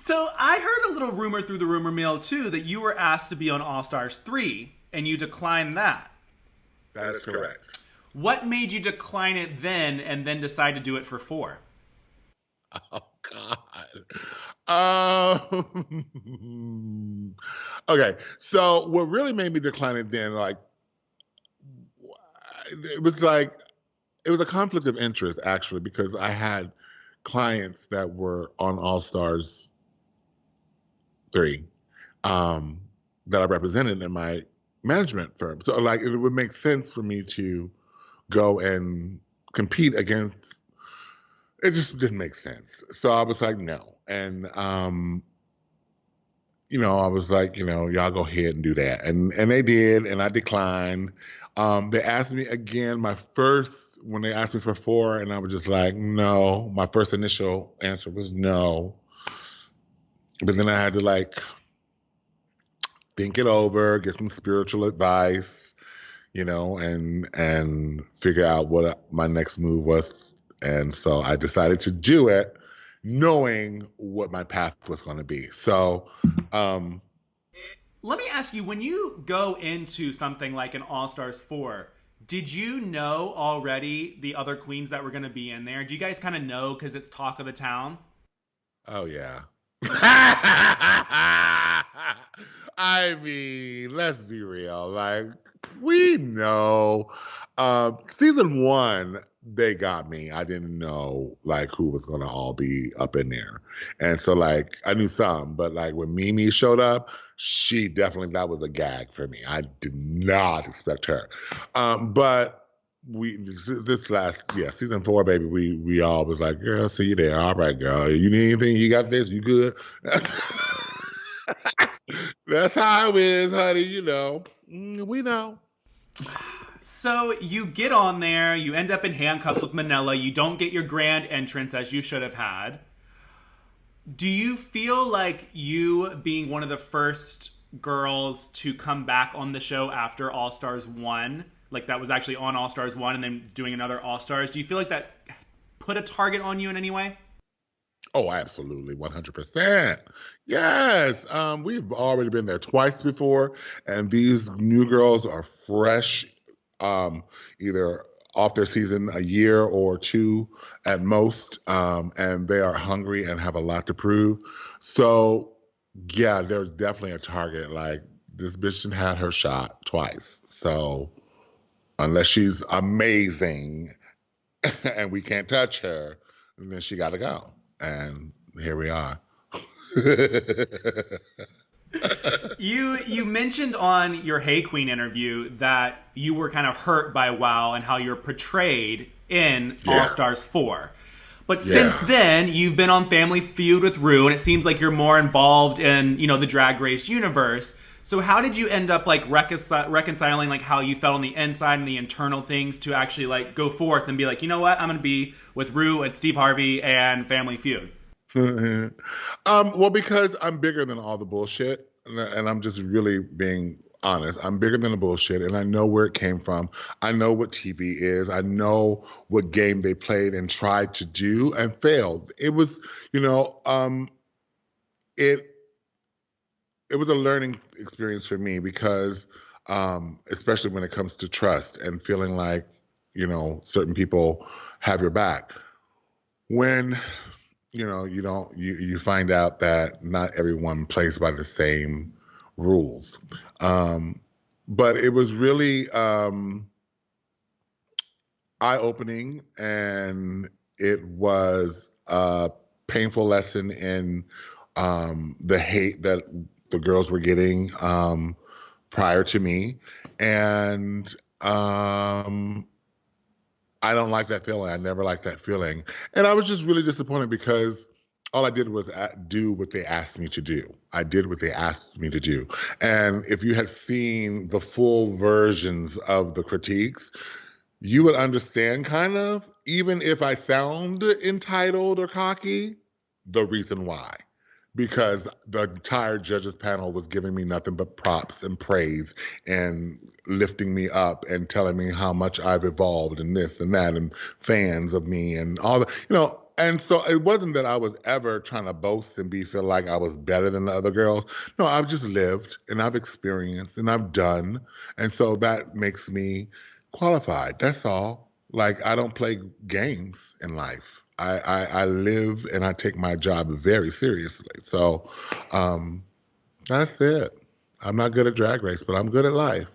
So I heard a little rumor through the rumor mill too that you were asked to be on All Stars 3 and you declined that. That is correct. What made you decline it then and then decide to do it for 4? Oh God. Okay. So what really made me decline it then, it was like it was a conflict of interest actually because I had clients that were on All Stars 3 um, that I represented in my management firm. So like it would make sense for me to go and compete against. It just didn't make sense. So I was like, no. And I was like, y'all go ahead and do that. And they did, and I declined. They asked me again when they asked me for 4, and I was just like, no. My first initial answer was no. But then I had to think it over, get some spiritual advice, and figure out what my next move was. And so I decided to do it knowing what my path was going to be. So, let me ask you, when you go into something like an All Stars 4, did you know already the other queens that were going to be in there? Do you guys kind of know because it's talk of the town? oh yeah. I mean, let's be real. Like, we know. Season 1, they got me. I didn't know who was gonna all be up in there, and so I knew some, but when Mimi showed up, she definitely that was a gag for me. I did not expect her, but season 4, baby, we all was like, girl, see you there. All right, girl, you need anything? You got this? You good? That's how it is, honey. We know. So you get on there, you end up in handcuffs with Manila, you don't get your grand entrance as you should have had. Do you feel like you being one of the first girls to come back on the show after All Stars 1, that was actually on All Stars 1 and then doing another All Stars, do you feel like that put a target on you in any way? Oh, absolutely, 100%. Yes, we've already been there twice before, and these new girls are fresh, either off their season a year or 2 at most, and they are hungry and have a lot to prove. So, yeah, there's definitely a target. This bitch had her shot twice. So, unless she's amazing and we can't touch her, then she got to go. And here we are. You mentioned on your Hey Queen interview that you were kind of hurt by WoW and how you're portrayed in All Stars 4. But since then, you've been on Family Feud with Rue, and it seems like you're more involved in, the Drag Race universe. So how did you end up reconciling how you felt on the inside and the internal things to actually go forth and be like, you know what, I'm going to be with Rue and Steve Harvey and Family Feud? Well, because I'm bigger than all the bullshit, and I'm just really being honest. I'm bigger than the bullshit, and I know where it came from. I know what TV is. I know what game they played and tried to do and failed. It was, it was a learning experience for me because, especially when it comes to trust and feeling like, certain people have your back. When you find out that not everyone plays by the same rules. But it was really eye-opening, and it was a painful lesson in the hate that the girls were getting prior to me. And I don't like that feeling. I never liked that feeling. And I was just really disappointed because all I did was do what they asked me to do. I did what they asked me to do. And if you had seen the full versions of the critiques, you would understand kind of, even if I sound entitled or cocky, the reason why. Because the entire judges panel was giving me nothing but props and praise and lifting me up and telling me how much I've evolved and this and that and fans of me and all that. And so it wasn't that I was ever trying to boast and feel like I was better than the other girls. No, I've just lived and I've experienced and I've done. And so that makes me qualified. That's all. Like, I don't play games in life. I live and I take my job very seriously. So that's it. I'm not good at Drag Race, but I'm good at life.